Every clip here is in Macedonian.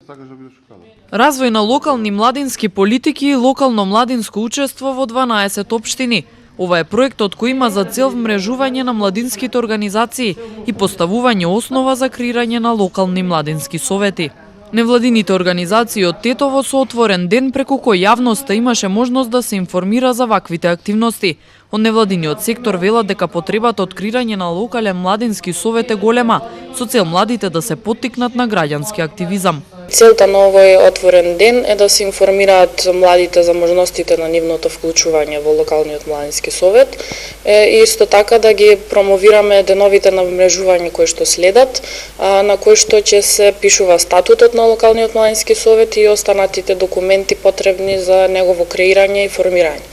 Развој на локални младински политики и локално младинско учество во 12 општини. Ова е проектот кој има за цел вмрежување на младинските организации и поставување основа за креирање на локални младински совети. Невладините организации од Тетово со отворен ден преку кој јавноста имаше можност да се информира за ваквите активности. Од невладиниот сектор велат дека потребата од креирање на локален младински совет е голема, со цел младите да се поттикнат на граѓански активизам. Целта на овој отворен ден е да се информираат младите за можностите на нивното вклучување во локалниот младински совет и исто така да ги промовираме деновите на вмрежување кои што следат, на кои што ќе се пишува статутот на локалниот младински совет и останатите документи потребни за негово креирање и формирање.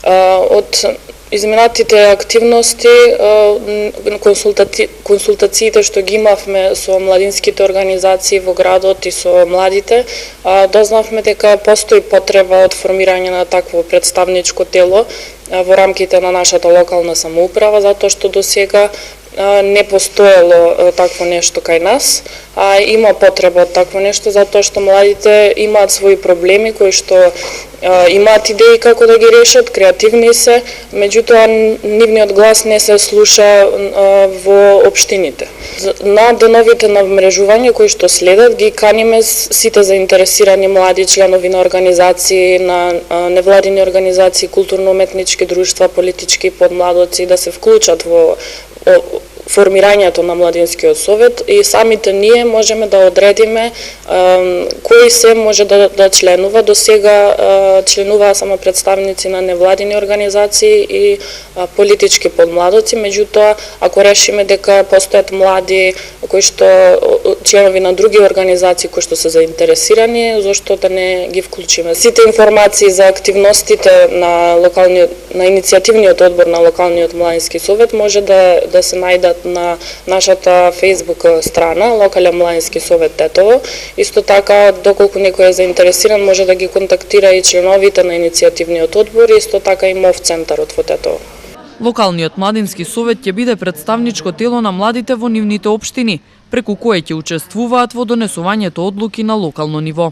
Од изминатите активности, консултациите што ги имавме со младинските организации во градот и со младите, дознавме дека постои потреба од формирање на такво представничко тело во рамките на нашата локална самоуправа, затоа што досега не постоело такво нешто кај нас, а има потреба од такво нешто затоа што младите имаат своји проблеми кои што имаат идеи како да ги решат, креативни се, меѓутоа нивниот глас не се слуша во општините. На деновите на вмрежување кои што следат ги каниме сите заинтересирани млади членови на организации, на невладини организации, културно-уметнички друштва, политички подмладоци да се вклучат во формирањето на младинскиот совет и самите ние можеме да одредиме кои се може да членува. До сега членуваа само представници на невладини организации и политички подмладоци, меѓутоа ако решиме дека постојат млади кои што членови на други организации кои што се заинтересирани, зошто да не ги вклучиме. Сите информации за активностите на иницијативниот одбор на локалниот младински совет може да се најдат на нашата фејсбук страна Локален младински совет Тетово. Исто така, доколку некој е заинтересиран, може да ги контактира и членовите на иницијативниот одбор и исто така и МОВ центарот во Тетово. Локалниот младински совет ќе биде представничко тело на младите во нивните општини, преку кое ќе учествуваат во донесувањето одлуки на локално ниво.